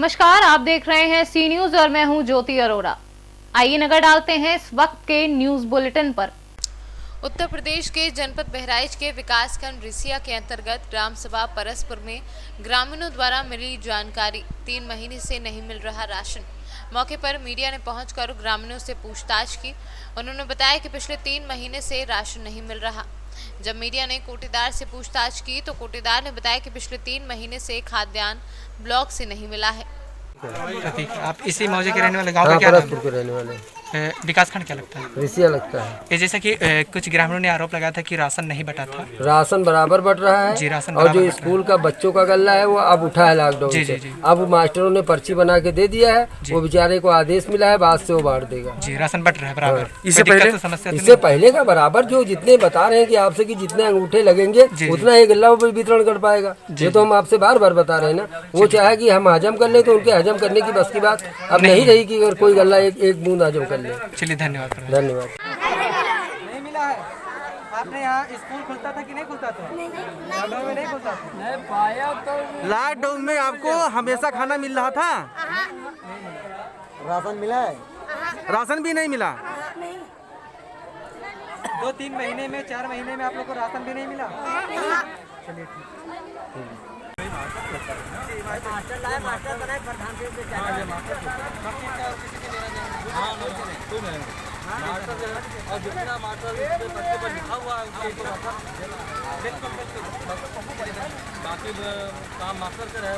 नमस्कार, आप देख रहे हैं सी न्यूज और मैं हूं ज्योति अरोड़ा। आइए नजर डालते हैं इस वक्त के न्यूज बुलेटिन पर। उत्तर प्रदेश के जनपद बहराइच के विकासखंड रिसिया के अंतर्गत ग्राम सभा परसपुर में ग्रामीणों द्वारा मिली जानकारी 3 महीने से नहीं मिल रहा राशन। मौके पर मीडिया ने पहुंचकर ग्रामीणों से पूछताछ की। उन्होंने बताया कि पिछले 3 महीने से राशन नहीं मिल रहा। जब मीडिया ने कोटेदार से पूछताछ की तो कोटेदार ने बताया कि पिछले 3 महीने से खाद्यान्न ब्लॉक से नहीं मिला है। आप इसी मौजे के रहने वाले, गांव का क्या नाम है? के रहने वाले। विकासखंड क्या लगता है? रिसिया लगता है। ये जैसा कि कुछ ग्रामीणों ने आरोप लगाया था कि राशन नहीं बटा था। राशन बराबर बट रहा है जी, राशन और जो स्कूल का बच्चों का गल्ला है वो अब उठा है लॉकडाउन से। जी। अब मास्टरों ने पर्ची बना के दे दिया है, वो बेचारे को आदेश मिला है, बाद से वो बांट देगा। जी, राशन बट रहा है बराबर। इससे पहले का बराबर जो जितने बता रहे हैं कि आपसे कि जितने अंगूठे लगेंगे उतना ये गल्ला वो वितरण कर पाएगा। ये तो हम आपसे बार बार बता रहे हैं ना। वो चाहे कि हम हजम कर ले तो उनके हजम करने की बस की बात अब नहीं रही कि अगर कोई गल्ला एक बूंद हजम कर ले। चलिए, धन्यवाद। नहीं मिला है। आपने यहाँ स्कूल खुलता था कि नहीं खुलता था? लॉकडाउन में नहीं खुलता था। नहीं पाया तो लॉकडाउन में आपको हमेशा खाना मिल रहा था। राशन मिला है? राशन भी नहीं मिला। 2-3 महीने में 4 महीने में आप लोग को राशन भी नहीं मिला। चलिए ठीक। और जितना मास्टर बच्चे पर लिखा हुआ है उसको बाकी काम मास्टर से रहे।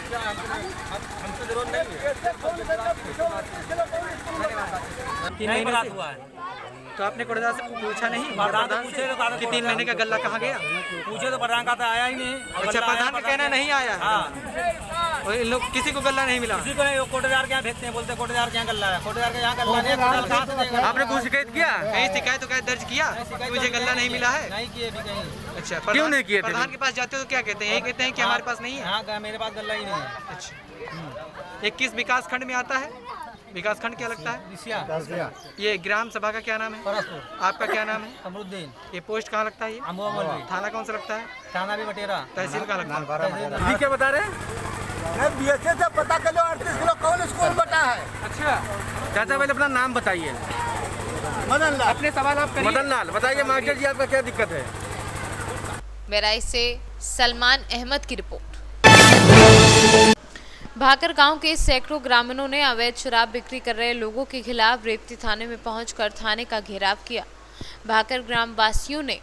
क्या हमसे जरूरत नहीं हुआ है। तो आपने कोटेदार से पूछा नहीं कि 3 महीने का गल्ला कहाँ गया? पूछे तो प्रधान का तो आया ही नहीं। अच्छा, प्रधान का कहना नहीं आया है। और इन लोग किसी को गल्ला नहीं मिला। किसी को नहीं। कोटेदार क्या भेजते हैं, बोलते कोटेदार क्या गल्ला है। कोटेदार का यहाँ गल्ला नहीं। आपने कुछ शिकायत किया? कहीं शिकायत दर्ज किया कि मुझे गल्ला नहीं मिला है? नहीं किए भी कहीं। अच्छा, क्यों नहीं किए? प्रधान के पास जाते हो तो क्या कहते हैं? यही कहते हैं कि हमारे पास नहीं है। हाँ, मेरे पास गल्ला ही नहीं है। अच्छा, 21 विकास खंड में आता है। विकास खंड क्या लगता है? रिसिया। ये ग्राम सभा का क्या नाम है? परसपुर। आपका क्या नाम है? अमरुद्दीन। ये पोस्ट कहाँ लगता है? ये थाना कौन सा लगता है? थाना भी बटेरा। तहसील कहाँ लगता है? क्या बता रहे? बीएसए से पता कर लो 38 किलो कौन स्कूल बटा है। अच्छा चाचा, पहले अपना नाम बताइए। मदन लाल। अपने सवाल आप करिए। मदन लाल, बताइए मास्टर जी आपका क्या दिक्कत है? बहराइच से सलमान अहमद की रिपोर्ट। भाकर गांव के सैकड़ों ग्रामीणों ने अवैध शराब बिक्री कर रहे लोगों के खिलाफ रेवती थाने में पहुंचकर थाने का घेराव किया। भाकर ग्राम वासियों ने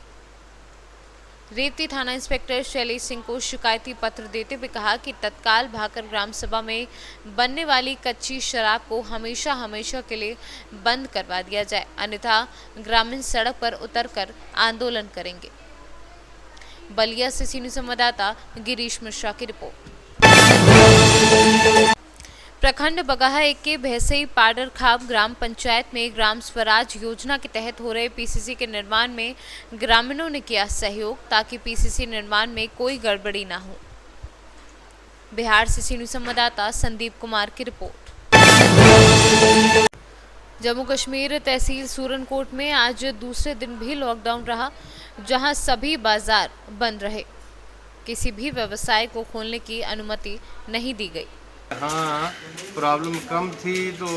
रेवती थाना इंस्पेक्टर शैलेश सिंह को शिकायती पत्र देते हुए कहा कि तत्काल भाकर ग्राम सभा में बनने वाली कच्ची शराब को हमेशा के लिए बंद करवा दिया जाए, अन्यथा ग्रामीण सड़क पर उतरकर आंदोलन करेंगे। बलिया से सीनियर संवाददाता गिरीश मिश्रा की रिपोर्ट। प्रखंड बगाहा 1 के भैसई पाडर खाब ग्राम पंचायत में ग्राम स्वराज योजना के तहत हो रहे पीसीसी के निर्माण में ग्रामीणों ने किया सहयोग ताकि पीसीसी निर्माण में कोई गड़बड़ी न हो। बिहार से सीनियर संवाददाता संदीप कुमार की रिपोर्ट। जम्मू कश्मीर तहसील सूरनकोट में आज दूसरे दिन भी लॉकडाउन रहा, जहां सभी बाजार बंद रहे। किसी भी व्यवसाय को खोलने की अनुमति नहीं दी गई। हाँ, प्रॉब्लम कम थी तो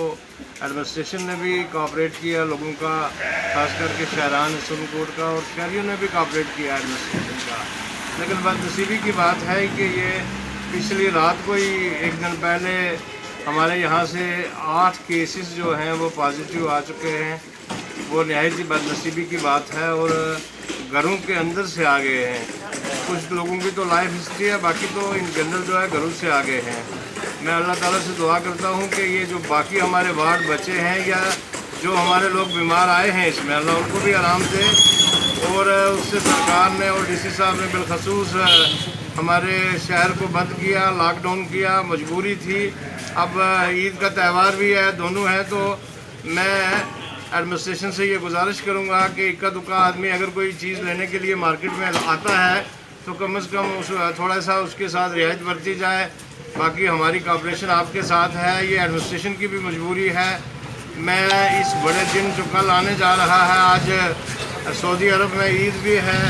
एडमिनिस्ट्रेशन ने भी कोऑपरेट किया लोगों का, खास करके शहरान सूरनकोट का, और शहरियों ने भी कोऑपरेट किया एडमिनिस्ट्रेशन का। लेकिन बदनसीबी की बात है कि ये पिछली रात को ही 1 दिन पहले हमारे यहाँ से 8 केसेस जो हैं वो पॉजिटिव आ चुके हैं। वो नहायत ही बदनसीबी की बात है और घरों के अंदर से आ गए हैं। कुछ लोगों की तो लाइफ हिस्ट्री है, बाकी तो इन जनरल जो है घरों से आ गए हैं। मैं अल्लाह ताला से दुआ करता हूँ कि ये जो बाकी हमारे वार्ड बचे हैं या जो हमारे लोग बीमार आए हैं इसमें, अल्लाह उनको भी आराम दे। और उससे सरकार ने और डीसी साहब ने बिलखसूस हमारे शहर को बंद किया, लॉकडाउन किया, मजबूरी थी। अब ईद का त्यौहार भी है, दोनों हैं, तो मैं एडमिनिस्ट्रेशन से ये गुजारिश करूँगा कि इक्का दुक्का आदमी अगर कोई चीज़ लेने के लिए मार्केट में आता है तो कम से कम थोड़ा सा उसके साथ रियायत बरती जाए। बाकी हमारी कोऑपरेशन आपके साथ है, ये एडमिनिस्ट्रेशन की भी मजबूरी है। मैं इस बड़े दिन जो कल आने जा रहा है, आज सऊदी अरब में ईद भी है,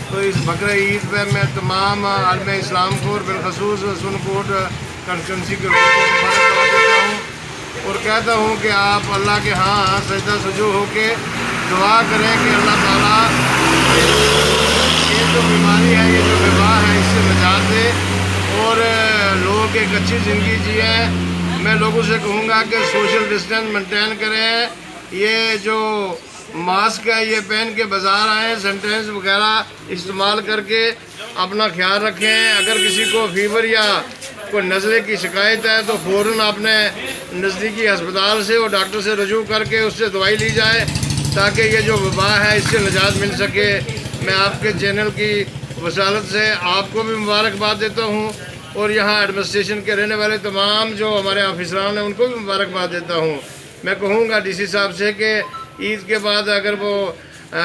तो इस बकरा ईद पे मैं तमाम आलम इस्लाम को और बिलखसूस सूरनकोट कंस्टिट्यूंसी के लोगों को मुबारकबाद देता हूँ और कहता हूँ कि आप अल्लाह के हाँ सजदा सजू होके दुआ करें कि अल्लाह ताला ये जो बीमारी है, ये जो वबा है, इससे निजात दे और लोग एक अच्छी ज़िंदगी जिए। मैं लोगों से कहूँगा कि सोशल डिस्टेंस मेंटेन करें। ये जो मास्क है ये पहन के बाज़ार आएँ, सैनिटाइजर वगैरह इस्तेमाल करके अपना ख्याल रखें। अगर किसी को फीवर या कोई नज़ले की शिकायत है तो फ़ौरन अपने नज़दीकी अस्पताल से और डॉक्टर से रजू करके उससे दवाई ली जाए ताकि ये जो वबा है इससे निजात मिल सके। मैं आपके चैनल की वसालत से आपको भी मुबारकबाद देता हूँ और यहाँ एडमिनिस्ट्रेशन के रहने वाले तमाम जो हमारे ऑफिसरान हैं उनको भी मुबारकबाद देता हूँ। मैं कहूँगा डीसी साहब से कि ईद के बाद अगर वो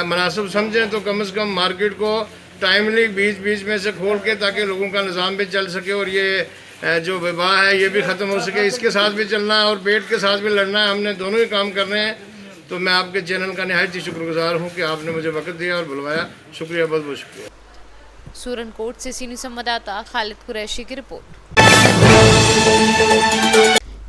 मुनासिब समझें तो कम से कम मार्केट को टाइमली बीच बीच में से खोल के ताकि लोगों का निज़ाम भी चल सके और ये जो वबा है ये भी ख़त्म हो सके। इसके साथ भी चलना है और पेट के साथ भी लड़ना है, हमने दोनों ही काम करने हैं। तो मैं आपके चैनल का निहायत ही शुक्रगुजार हूँ कि आपने मुझे वक्त दिया और बुलवाया। शुक्रिया, बहुत बहुत शुक्रिया। सूरनकोट से सीनियर संवाददाता खालिद कुरैशी की रिपोर्ट।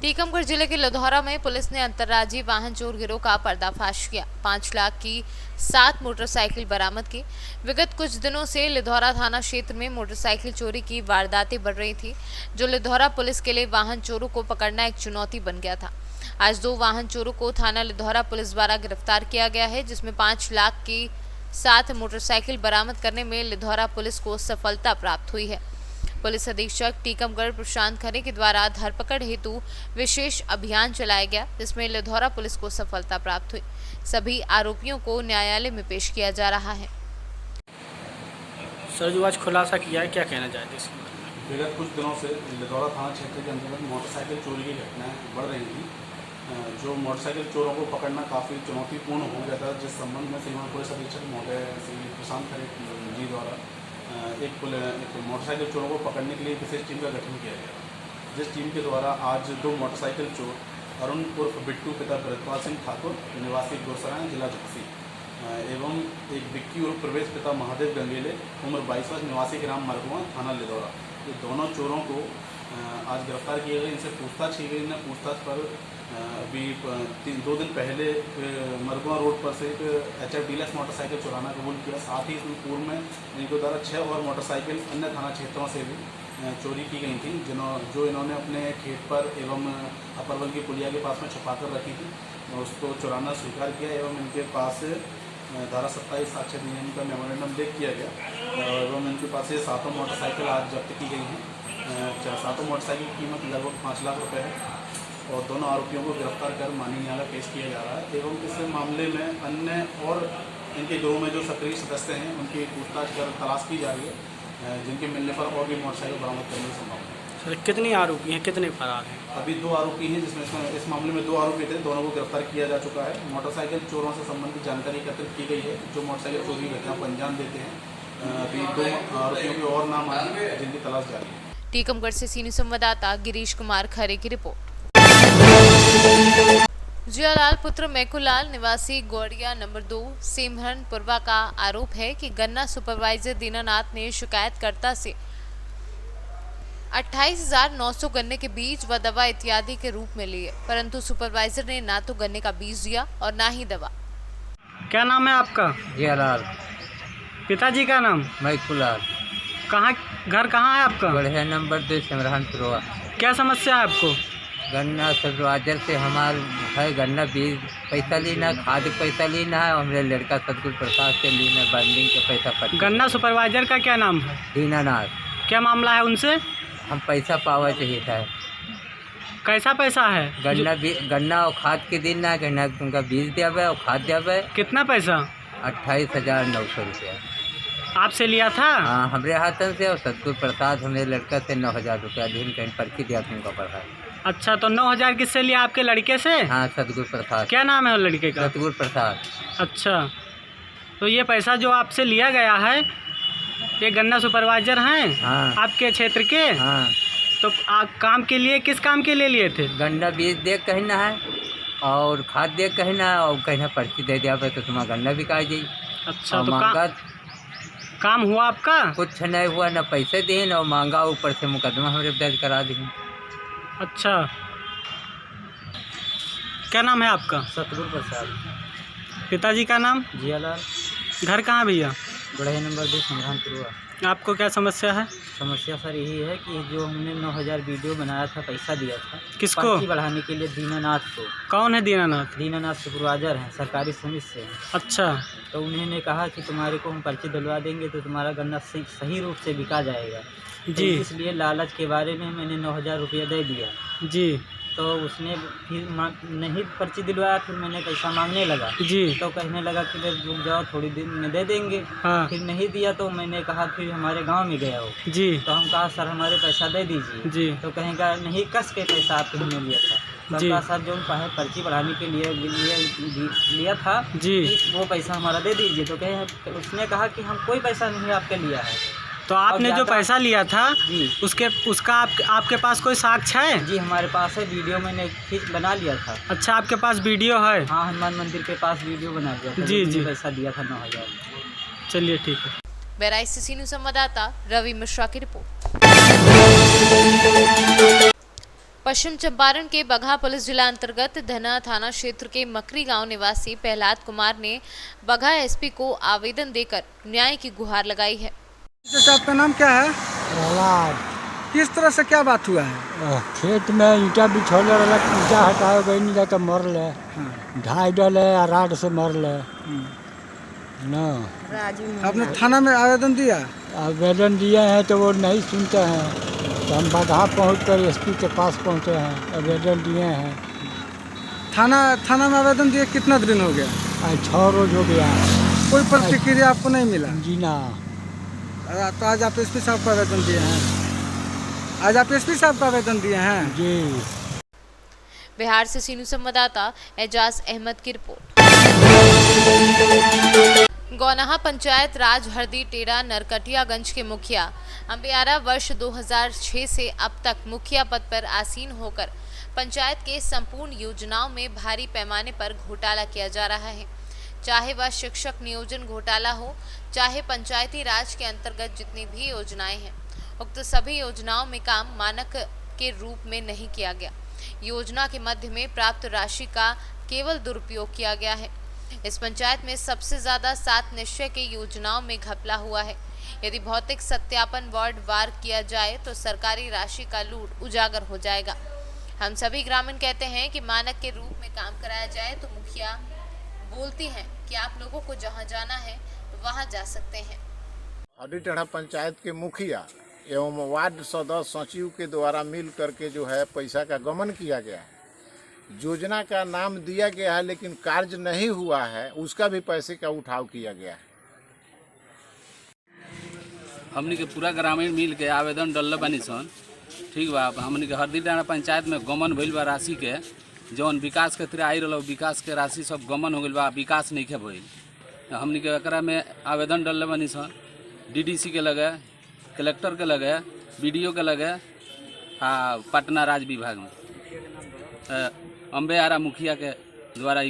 टीकमगढ़ जिले के लधौरा में पुलिस ने अंतर्राज्यीय वाहन चोर गिरोह का पर्दाफाश किया। 5 लाख की 7 मोटरसाइकिल बरामद की। विगत कुछ दिनों से लिधौरा थाना क्षेत्र में मोटरसाइकिल चोरी की वारदातें बढ़ रही थी, जो लिधौरा पुलिस के लिए वाहन चोरों को पकड़ना एक चुनौती बन गया था। आज 2 वाहन चोरों को थाना लिधौरा पुलिस द्वारा गिरफ्तार किया गया है, जिसमें 5 लाख की 7 मोटरसाइकिल बरामद करने में लिधौरा पुलिस को सफलता प्राप्त हुई है। पुलिस अधीक्षक टीकमगढ़ प्रशांत खरे के द्वारा धरपकड़ हेतु विशेष अभियान चलाया गया, जिसमें लिधौरा पुलिस को सफलता प्राप्त हुई। सभी आरोपियों को न्यायालय में पेश किया जा रहा है। सर, जो आज खुलासा किया है, क्या कहना चाहते हैं? विगत कुछ दिनों से लिधौरा थाना क्षेत्र के अंतर्गत मोटरसाइकिल चोरी की घटनाएं बढ़ रही थी। जो मोटरसाइकिल चोरों को पकड़ना काफ़ी चुनौतीपूर्ण हो गया था, जिस संबंध में सीमा पुलिस अधीक्षक महोदय श्री प्रशांत खरे जी द्वारा एक मोटरसाइकिल चोरों को पकड़ने के लिए विशेष टीम का गठन किया गया, जिस टीम के द्वारा आज 2 मोटरसाइकिल चोर अरुण उर्फ बिट्टू पिता ब्रजपाल सिंह ठाकुर निवासी गुरसराय जिला झांसी एवं एक विक्की उर्फ प्रवेश पिता महादेव गंगेले उम्र 22 वर्ष निवासी ग्राम मरगुआ थाना लिधौरा, ये दोनों चोरों को आज गिरफ्तार किए गए। इनसे पूछताछ की गई। इन्हें पूछताछ पर अभी 2 दिन पहले मरगुआ रोड पर से एक HF डीलक्स मोटरसाइकिल चुराना कबूल किया। साथ ही इसमें पूर्व में इनके द्वारा 6 और मोटरसाइकिल अन्य थाना क्षेत्रों से भी चोरी की गई थी, जो इन्होंने अपने खेत पर एवं अपर की पुलिया के पास में छुपा कर रखी थी। उसको चुराना स्वीकार किया एवं इनके पास धारा 27 साक्ष्य अधिनियम का मेमोरेंडम देख किया गया एवं इनके पास ये 7 मोटरसाइकिल आज जब्त की गई हैं। 7 मोटरसाइकिल की कीमत लगभग 5 लाख रुपये है और दोनों आरोपियों को गिरफ्तार कर माननीय न्यायालय पेश किया जा रहा है एवं इस मामले में अन्य और इनके गिरोह में जो सक्रिय सदस्य हैं उनकी पूछताछ कर तलाश की जा रही है, जिनके मिलने पर और भी मोटरसाइकिल बरामद करने की संभावना है। सर, कितने आरोपी हैं, कितने फरार हैं? अभी 2 आरोपी हैं, जिसमें इस मामले में 2 आरोपी थे, दोनों को गिरफ्तार किया जा चुका है। मोटरसाइकिल चोरों से संबंधित जानकारी एकत्रित की गई है, जो मोटरसाइकिल चोरी की घटना को अंजाम देते हैं। अभी 2 आरोपियों के और नाम आए जिनकी तलाश जारी है। टीकमगढ़ से सीनियर संवाददाता गिरीश कुमार खरे की रिपोर्ट। जियालाल पुत्र मैकुलाल निवासी गौड़िया नंबर 2 सिमरनपुरवा का आरोप है कि गन्ना सुपरवाइजर दीनानाथ ने शिकायतकर्ता से 28,900 गन्ने के बीज व दवा इत्यादि के रूप में लिए, परंतु सुपरवाइजर ने ना तो गन्ने का बीज दिया और ना ही दवा। क्या नाम है आपका? जियालाल। पिताजी का नाम? मैकुलाल। घर कहाँ है आपका? गढ़िया नंबर 2 सिमरनपुरवा। क्या समस्या है आपको? गन्ना सुपरवाइजर से हमार है गन्ना बीज पैसा लेना, खाद पैसा लेना है, हमारे लड़का सतगुरु प्रसाद से लेना, बाइंडिंग के पैसा पर। गन्ना सुपरवाइजर का क्या नाम है? दीनानाथ। क्या मामला है उनसे? हम पैसा पावा चाहिए था। कैसा पैसा है? गन्ना और खाद के दिन ना, गन्ना तुमका बीज देवे और खाद देवे। कितना पैसा? 28,900 रुपया आपसे लिया था? हाँ, हमारे हाथन से और सतगुरु प्रसाद हमारे लड़का से 9,000 रुपया दिन कहीं पर्ची दिया तुमका पढ़ा। अच्छा, तो 9,000 किससे लिया? आपके लड़के से? हाँ, सतगुरु प्रसाद। क्या नाम है वो लड़के का? सतगुरु प्रसाद। अच्छा, तो ये पैसा जो आपसे लिया गया है, ये गन्ना सुपरवाइजर हैं? हाँ। आपके क्षेत्र के? हाँ। तो काम के लिए, किस काम के लिए लिए थे? गन्ना बीज दे कहना है और खाद दे कहना है और कहना पर्ची दे दिया तो तुम्हारा गन्ना बिका जाए। अच्छा, तो काम हुआ आपका? कुछ नहीं हुआ, न पैसे दिए न मांगा, ऊपर से मुकदमा हमारे दर्ज करा दी। अच्छा, क्या नाम है आपका? सतगुरु प्रसाद। पिताजी का नाम? जियालाल। घर कहाँ भैया? बढ़े नंबर 2 संग्रामपुर। आपको क्या समस्या है? समस्या सर यही है कि जो हमने 9000 वीडियो बनाया था, पैसा दिया था किसको? पर्ची बढ़ाने के लिए दीनानाथ को। कौन है दीनानाथ? दीनानाथ सुपरवाइजर हैं, सरकारी समिति से हैं। अच्छा, तो उन्होंने कहा कि तुम्हारे को हम पर्ची दिलवा देंगे तो तुम्हारा गन्ना सही रूप से बिका जाएगा। तो जी इसलिए लालच के बारे में मैंने 9000 रुपया दे दिया। जी तो उसने फिर नहीं पर्ची दिलवाया, फिर मैंने पैसा मांगने लगा। जी तो कहने लगा कि रुक जाओ, थोड़ी दिन में दे देंगे। हाँ फिर नहीं दिया तो मैंने कहा फिर हमारे गांव में गया हो। जी तो हम कहा सर हमारे पैसा दे दीजिए। जी तो कहेगा नहीं, कस के पैसा आपके हमने लिया था। तो जी। कहा सर जो पर्ची बढ़ाने के लिए लिया था जी वो पैसा हमारा दे दीजिए। तो कहे उसने कहा कि हम कोई पैसा नहीं आपके लिया है। तो आपने जो पैसा लिया था जी उसका आपके पास कोई साक्ष्य है? जी हमारे पास है, वीडियो मैंने खींच बना लिया था। अच्छा, आपके पास वीडियो है? हाँ, हनुमान मंदिर के पास वीडियो बना लिया था। जी, जी। पैसा दिया था 9000। चलिए ठीक है। बहराइच से सीनू संवाददाता रवि मिश्रा की रिपोर्ट। पश्चिम चंपारण के बगहा पुलिस जिला अंतर्गत धना थाना क्षेत्र के मकरी गांव निवासी प्रहलाद कुमार ने बगहा एसपी को आवेदन देकर न्याय की गुहार लगाई है। आपका नाम क्या है? प्रहलाद। किस तरह से क्या बात हुआ है? खेत में ईटा बिछौले रहा, ईटा हटाए गई नहीं जाकर मर ले। ढाई डले राड से मर ले ना। आपने थाना में आवेदन दिया? आवेदन दिए हैं तो वो नहीं सुनते हैं। तो हम बगहा पहुँच कर एसपी के पास पहुँचे हैं, आवेदन दिए हैं। थाना में आवेदन दिए कितना दिन हो गया? आज 6 रोज हो गया। कोई प्रतिक्रिया आपको नहीं मिला? जी ना। तो आज आप एसपी साहब को आवेदन दिए हैं? आज आप एसपी साहब को आवेदन दिए हैं? जी। बिहार से सीनू संवाददाता एजाज अहमद की रिपोर्ट। गौनाहा पंचायत राज हरदी टेरा नरकटियागंज के मुखिया अंबियारा वर्ष 2006 से अब तक मुखिया पद पर आसीन होकर पंचायत के संपूर्ण योजनाओं में भारी पैमाने पर घोटाला किया जा रहा है। चाहे वह शिक्षक नियोजन घोटाला हो, चाहे पंचायती राज के अंतर्गत जितनी भी योजनाएं हैं, उक्त सभी योजनाओं में काम मानक के रूप में नहीं किया गया। योजना के मध्य में प्राप्त राशि का केवल दुरुपयोग किया गया है। इस पंचायत में सबसे ज्यादा 7 निश्चय की योजनाओं में घपला हुआ है। यदि भौतिक सत्यापन वार्ड वार किया जाए तो सरकारी राशि का लूट उजागर हो जाएगा। हम सभी ग्रामीण कहते हैं कि मानक के रूप में काम कराया जाए तो मुखिया बोलती हैं कि आप लोगों को जहां जाना है वहां जा सकते हैं। हरदी टेढ़ा पंचायत के मुखिया एवं वार्ड सदस्य सचिव के द्वारा मिल करके जो है पैसा का गमन किया गया है। योजना का नाम दिया गया है लेकिन कार्य नहीं हुआ है, उसका भी पैसे का उठाव किया गया है। हमनी के पूरा ग्रामीण मिल के आवेदन डलले बानी सन, ठीक बा। हमनी के हरदी टेढ़ा पंचायत में गमन भइल बा राशि के, जौन विकास के तरह आई रहा विकास के राशि सब गमन हो गई बा, विकास नहीं के भइल। हमनी के एकरा में आवेदन डलले बानी सन, डीडीसी के लगे, कलेक्टर के लगे, बीडीओ के लगे, पटना राज विभाग में अंबियारा मुखिया के द्वारा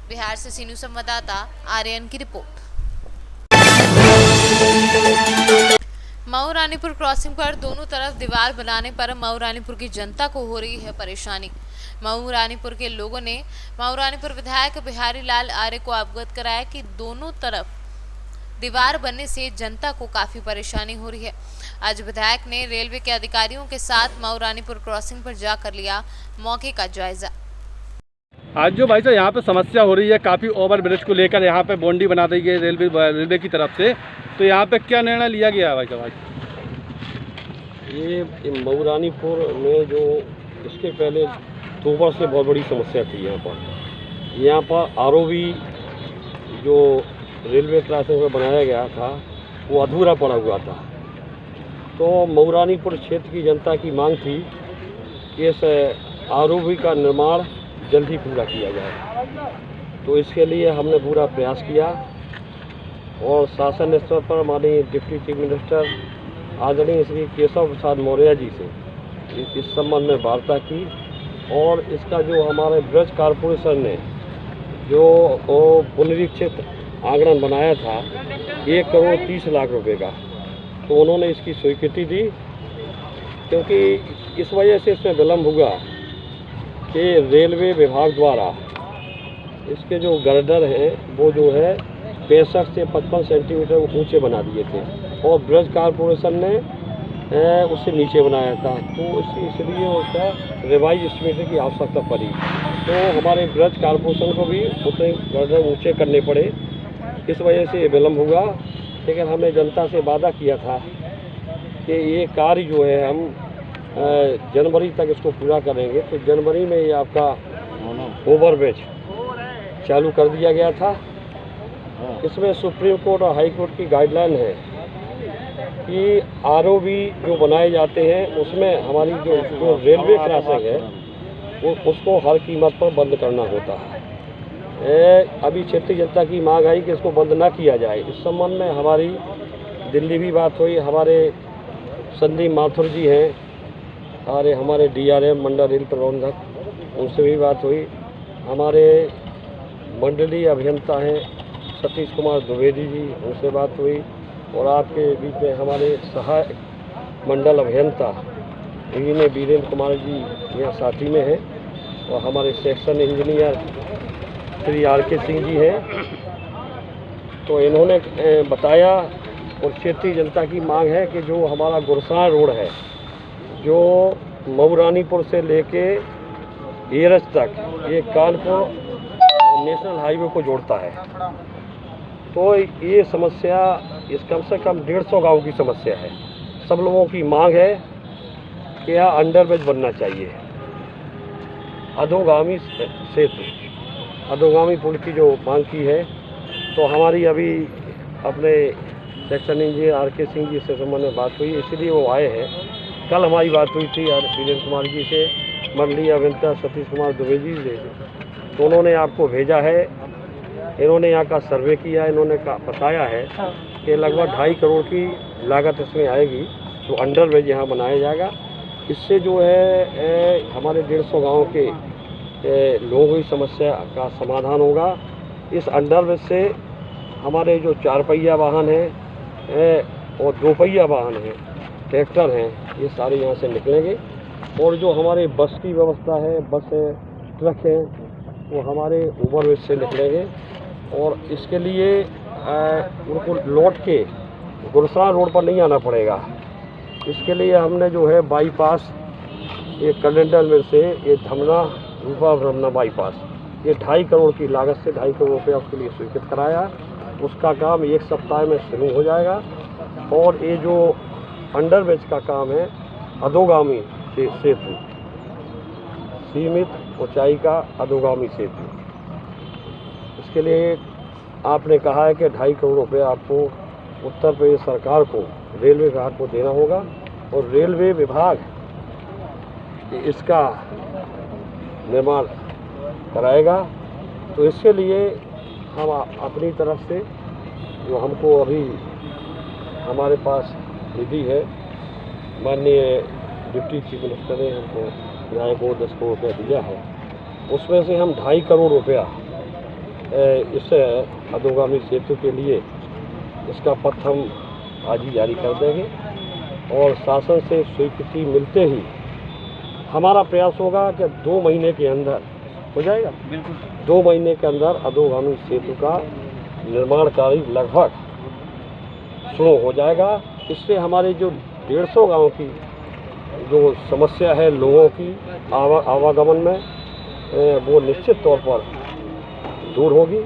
बिहार से सीनू संवाददाता आर्यन की रिपोर्ट। मऊ रानीपुर क्रॉसिंग पर दोनों तरफ दीवार बनाने पर मऊ रानीपुर की जनता को हो रही है परेशानी। मऊ रानीपुर के लोगों ने मऊ रानीपुर विधायक बिहारी लाल आर्य को अवगत कराया कि दोनों तरफ दीवार बनने से जनता को काफी परेशानी हो रही है। आज विधायक ने रेलवे के अधिकारियों के साथ मऊ रानीपुर क्रॉसिंग पर जाकर लिया मौके का जायजा। आज जो भाई साहब यहाँ पे समस्या हो रही है, काफ़ी ओवर ब्रिज को लेकर यहाँ पे बाउंड्री बना दी गई रेलवे की तरफ से, तो यहाँ पे क्या निर्णय लिया गया है भाई साहब? ये मऊ रानीपुर में जो इसके पहले 2 वर्ष से बहुत बड़ी समस्या थी यहाँ पर आरओबी जो रेलवे क्रॉसिंग में बनाया गया था वो अधूरा पड़ा हुआ था। तो मऊ रानीपुर क्षेत्र की जनता की मांग थी कि इस आरओबी का निर्माण जल्द ही पूरा किया जाए। तो इसके लिए हमने पूरा प्रयास किया और शासन स्तर पर माननीय डिप्टी चीफ मिनिस्टर आदरणीय श्री केशव प्रसाद मौर्य जी से इस संबंध में वार्ता की और इसका जो हमारे ब्रज कॉरपोरेशन ने जो पुनरीक्षित आंगन बनाया था 1 करोड़ 30 लाख रुपए का, तो उन्होंने इसकी स्वीकृति दी क्योंकि इस वजह से इसमें विलम्ब हुआ कि रेलवे विभाग द्वारा इसके जो गर्डर हैं वो जो है 65 से 55 सेंटीमीटर ऊंचे बना दिए थे और ब्रज कारपोरेशन ने उससे नीचे बनाया था, तो इसलिए उसका रिवाइज एस्टिमेट की आवश्यकता पड़ी। तो हमारे ब्रज कारपोरेशन को भी उतने गर्डर ऊंचे करने पड़े, इस वजह से विलम्ब हुआ। लेकिन हमने जनता से वादा किया था कि ये कार्य जो है हम जनवरी तक इसको पूरा करेंगे। तो जनवरी में ये आपका ओवरब्रिज चालू कर दिया गया था। इसमें सुप्रीम कोर्ट और हाई कोर्ट की गाइडलाइन है कि आरओबी जो बनाए जाते हैं उसमें हमारी जो रेलवे क्रॉसिंग है वो उसको हर कीमत पर बंद करना होता है। अभी क्षेत्रीय जनता की मांग आई कि इसको बंद ना किया जाए। इस संबंध में हमारी दिल्ली भी बात हुई, हमारे संदीप माथुर जी हैं और हमारे DRM मंडल रेल प्रबंधक, उनसे भी बात हुई। हमारे मंडलीय अभियंता हैं सतीश कुमार द्विवेदी जी, उनसे बात हुई। और आपके बीच में हमारे सहायक मंडल अभियंता वीरेंद्र कुमार जी यहाँ साथी में हैं और हमारे section engineer Shri RK Singh ji हैं। तो इन्होंने बताया और क्षेत्रीय जनता की मांग है कि जो हमारा गुरसाण रोड है जो मऊरानीपुर से लेके एरज तक ये कानपुर नेशनल हाईवे को जोड़ता है, तो ये समस्या इस कम से कम 150 गांव की समस्या है। सब लोगों की मांग है कि यहाँ अंडरब्रिज बनना चाहिए। अधोगामी सेतु, अधोगामी पुल की जो मांग की है, तो हमारी अभी अपने सेक्शन इंजीनियर RK सिंह जी से संबंध में बात हुई, इसीलिए वो आए हैं। कल हमारी बात हुई थी वीरेंद्र कुमार जी से, मंडलीय अभियंता सतीश कुमार द्विवेदी से, तो उन्होंने आपको भेजा है। इन्होंने यहाँ का सर्वे किया, इन्होंने बताया है कि लगभग 2.5 करोड़ की लागत इसमें आएगी, तो अंडरब्रिज यहाँ बनाया जाएगा। इससे जो है हमारे 150 गाँव के लोगों की समस्या का समाधान होगा। इस अंडरब्रिज से हमारे जो 4 पहिया वाहन हैं और 2 पहिया वाहन हैं, ट्रैक्टर हैं, ये सारे यहाँ से निकलेंगे। और जो हमारे बस की व्यवस्था है, बस है, ट्रक है, वो हमारे ओवरब्रिज से निकलेंगे। और इसके लिए उनको लौट के गुरसाण रोड पर नहीं आना पड़ेगा। इसके लिए हमने जो है बाईपास, ये कंडेंडल में से ये धमना रूपा ब्रह्मना बाईपास, ये 2.5 करोड़ की लागत से 2.5 करोड़ रुपया उसके लिए स्वीकृत कराया। उसका काम 1 सप्ताह में शुरू हो जाएगा। और ये जो अंडरब्रिज का काम है, अधोगामी सेतु, सीमित ऊंचाई का अधोगामी सेतु, इसके लिए आपने कहा है कि 2.5 करोड़ रुपये आपको उत्तर प्रदेश सरकार को, रेलवे विभाग को देना होगा। और रेलवे विभाग इसका निर्माण कराएगा। तो इसके लिए हम अपनी तरफ से जो हमको अभी हमारे पास निधि है, माननीय डिप्टी चीफ मिनिस्टर ने हमको यहाँ को 10 करोड़ रुपया दिया है, उसमें से हम 2.5 करोड़ रुपया इस अधोगामी सेतु के लिए इसका पत्र हम आज ही जारी कर देंगे। और शासन से स्वीकृति मिलते ही हमारा प्रयास होगा कि 2 महीने के अंदर हो जाएगा। बिल्कुल 2 महीने के अंदर अधोगामी सेतु का निर्माण कार्य लगभग शुरू हो जाएगा। इससे हमारे जो 150 गाँव की जो समस्या है लोगों की आवागमन में, वो निश्चित तौर पर दूर होगी।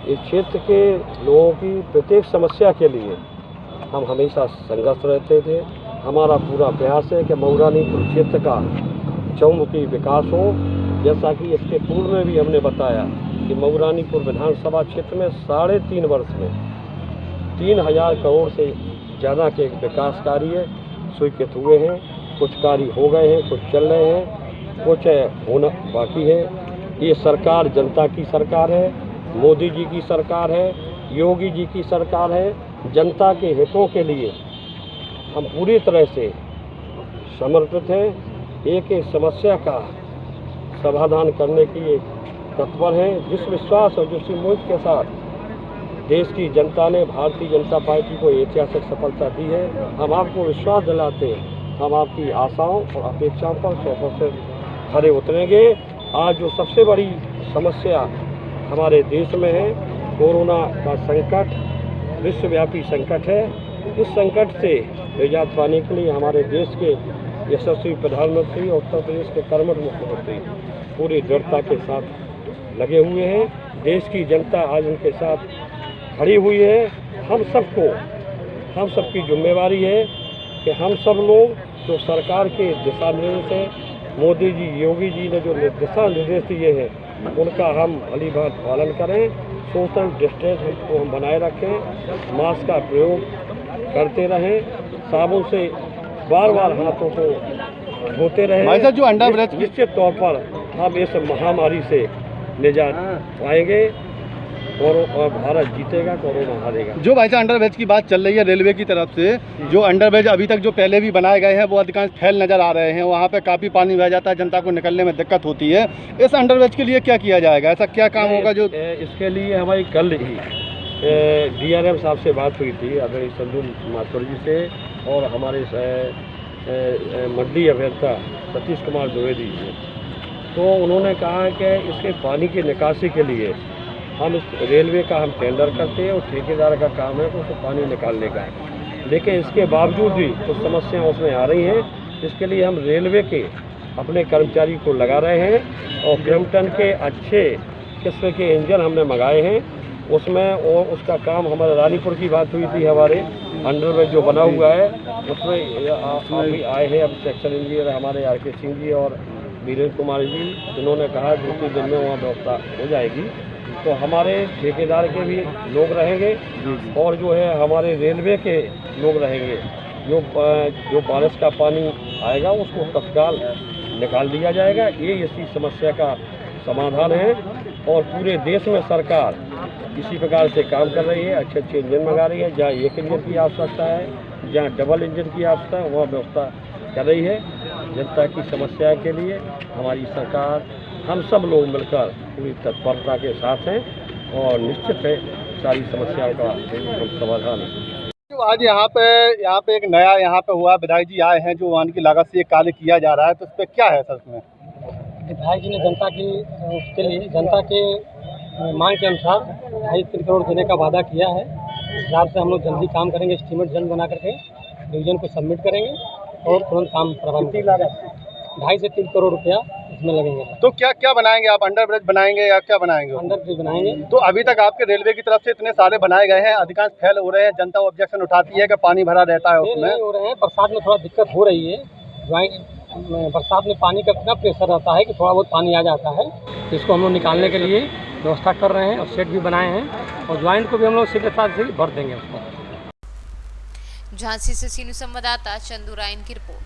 इस क्षेत्र के लोगों की प्रत्येक समस्या के लिए हम हमेशा संघर्ष रहते थे। हमारा पूरा प्रयास है कि मऊरानीपुर क्षेत्र का चहुमुखी विकास हो। जैसा कि इसके पूर्व में भी हमने बताया कि मऊरानीपुर विधानसभा क्षेत्र में 3.5 वर्ष में 3000 करोड़ से ज़्यादा के विकास कार्य स्वीकृत हुए हैं। कुछ कार्य हो गए हैं, कुछ चल रहे हैं, कुछ होना बाकी है। ये सरकार जनता की सरकार है, मोदी जी की सरकार है, योगी जी की सरकार है। जनता के हितों के लिए हम पूरी तरह से समर्पित हैं। एक एक समस्या का समाधान करने की तत्पर हैं। जिस विश्वास और जिस उम्मीद के साथ देश की जनता ने भारतीय जनता पार्टी को ऐतिहासिक सफलता दी है, हम आपको विश्वास दिलाते हैं हम आपकी आशाओं और अपेक्षाओं पर 100% खरे उतरेंगे। आज जो सबसे बड़ी समस्या हमारे देश में है, कोरोना का संकट विश्वव्यापी संकट है। इस संकट से निजात पाने के लिए हमारे देश के यशस्वी प्रधानमंत्री और उत्तर प्रदेश के कर्मठ मुख्यमंत्री पूरी दृढ़ता के साथ लगे हुए हैं। देश की जनता आज उनके साथ खड़ी हुई है। हम सबकी जिम्मेवारी है कि हम सब लोग जो सरकार के दिशा निर्देश है, मोदी जी, योगी जी ने जो दिशा निर्देश दिए हैं, उनका हम भली भांति पालन करें। सोशल डिस्टेंस को हम बनाए रखें, मास्क का प्रयोग करते रहें, साबुन से बार बार हाथों को धोते रहें। जो अंडा ब्रेथ निश्चित तौर पर हम इस महामारी से निजात पाएंगे और भारत जीतेगा, कोरोना हारेगा। जो भाई साहब अंडरब्रिज की बात चल रही है रेलवे की तरफ से, जो अंडरब्रिज अभी तक जो पहले भी बनाए गए हैं वो अधिकांश फैल नज़र आ रहे हैं, वहाँ पे काफ़ी पानी बह जाता है, जनता को निकलने में दिक्कत होती है। इस अंडरब्रिज के लिए क्या किया जाएगा, ऐसा क्या काम होगा जो इसके लिए हमारी कल ही DRM साहब से बात हुई थी, आदरणीय संधू माथुर जी से, और हमारे मंडी अभियंता सतीश कुमार द्विवेदी जी। तो उन्होंने कहा कि इसके पानी की निकासी के लिए हम इस रेलवे का हम टेंडर करते हैं और ठेकेदार का काम है तो उसको पानी निकालने का है, लेकिन इसके बावजूद भी कुछ समस्याएं उसमें आ रही हैं। इसके लिए हम रेलवे के अपने कर्मचारी को लगा रहे हैं और क्रम्पटन के अच्छे किस्म के इंजन हमने मंगाए हैं उसमें, और उसका काम हमारे रानीपुर की बात हुई थी, हमारे अंडरब्रिज जो बना हुआ है उसमें अभी आए हैं अब सेक्शन इंजीनियर हमारे RK सिंह जी और वीरेंद्र कुमार जी, जिन्होंने कहा 2-3 दिन में वहाँ व्यवस्था हो जाएगी। तो हमारे ठेकेदार के भी लोग रहेंगे और जो है हमारे रेलवे के लोग रहेंगे। जो बारिश का पानी आएगा उसको तत्काल निकाल दिया जाएगा। ये इसी समस्या का समाधान है और पूरे देश में सरकार इसी प्रकार से काम कर रही है। अच्छे अच्छे इंजन मंगा रही है, जहाँ एक इंजन की आवश्यकता है, जहाँ डबल इंजन की आवश्यकता है, वहाँ व्यवस्था कर रही है। जनता की समस्या के लिए हमारी सरकार, हम सब लोग मिलकर पूरी तत्परता के साथ हैं और निश्चित है सारी समस्याओं का समाधान है। आज यहाँ पे एक नया यहाँ पे हुआ, विधायक जी आए हैं जो वाहन की लागत से ये कार्य किया जा रहा है, तो इस पर क्या है सर में? विधायक जी ने जनता के मांग के अनुसार 2.5-3 करोड़ देने का वादा किया है। इस हिसाब से हम लोग जल्दी काम करेंगे, एस्टीमेट जल्द बना करके डिवीजन को सबमिट करेंगे और तुरंत काम प्रारंभ करेंगे। 2.5 से 3 करोड़ रुपया इसमें लगेंगे। तो क्या क्या बनाएंगे आप, अंडरब्रिज बनाएंगे या क्या बनाएंगे? अंडरब्रिज बनाएंगे। तो अभी तक आपके रेलवे की तरफ से इतने सारे बनाए गए हैं, अधिकांश फेल हो रहे हैं, जनता ऑब्जेक्शन उठाती है कि पानी भरा रहता है उसमें। नहीं हो रहे हैं, बरसात में थोड़ा दिक्कत हो रही है। बरसात में पानी का इतना प्रेशर रहता है कि थोड़ा बहुत पानी आ जाता है, इसको हम लोग निकालने के लिए व्यवस्था कर रहे हैं और सेट भी बनाए हैं और ज्वाइंट को भी हम लोग शीघ्रता से भर देंगे उसको। झांसी से सीनू संवाददाता चंदू रायन की रिपोर्ट।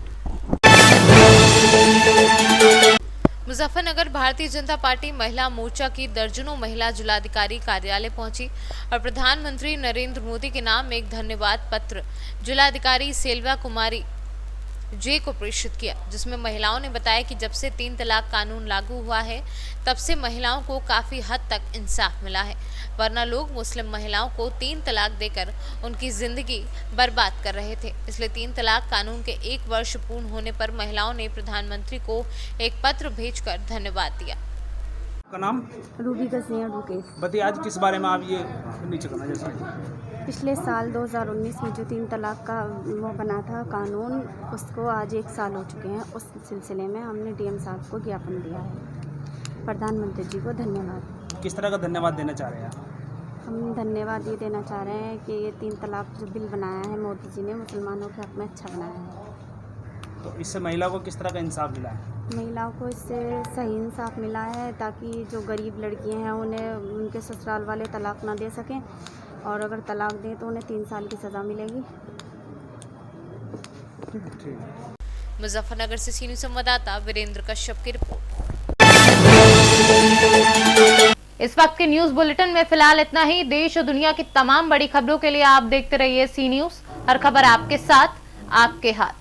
मुजफ्फरनगर भारतीय जनता पार्टी महिला मोर्चा की दर्जनों महिला जिलाधिकारी कार्यालय पहुंची और प्रधानमंत्री नरेंद्र मोदी के नाम एक धन्यवाद पत्र जिलाधिकारी सेल्वा कुमारी जे को प्रेषित किया, जिसमें महिलाओं ने बताया कि जब से 3 तलाक कानून लागू हुआ है तब से महिलाओं को काफी हद तक इंसाफ मिला है, वरना लोग मुस्लिम महिलाओं को 3 तलाक देकर उनकी जिंदगी बर्बाद कर रहे थे। इसलिए 3 तलाक कानून के 1 वर्ष पूर्ण होने पर महिलाओं ने प्रधानमंत्री को एक पत्र भेजकर धन्यवाद दिया। का नाम रूबी गज़निया डुकेश। बताइए आज किस बारे में आप ये नीचे करना जैसा पिछले साल 2019 में जो 3 तलाक का वो बना था कानून, उसको आज 1 साल हो चुके हैं। उस सिलसिले में हमने DM साहब को ज्ञापन दिया है। प्रधानमंत्री जी को धन्यवाद। किस तरह का धन्यवाद देना चाह रहे हैं? हम धन्यवाद ये देना चाह रहे हैं कि ये 3 तलाक जो बिल बनाया है मोदी जी ने, मुसलमानों के हक़ में अच्छा बनाया है। तो इससे महिलाओं को किस तरह का इंसाफ मिला है? महिलाओं को इससे सही इंसाफ मिला है ताकि जो गरीब लड़कियां हैं उन्हें उनके ससुराल वाले तलाक ना दे सकें, और अगर तलाक दें तो उन्हें 3 साल की सज़ा मिलेगी। मुजफ्फरनगर से सीनू संवाददाता वीरेंद्र कश्यप की रिपोर्ट। इस वक्त के न्यूज बुलेटिन में फिलहाल इतना ही। देश और दुनिया की तमाम बड़ी खबरों के लिए आप देखते रहिए सी न्यूज, हर खबर आपके साथ, आपके हाथ।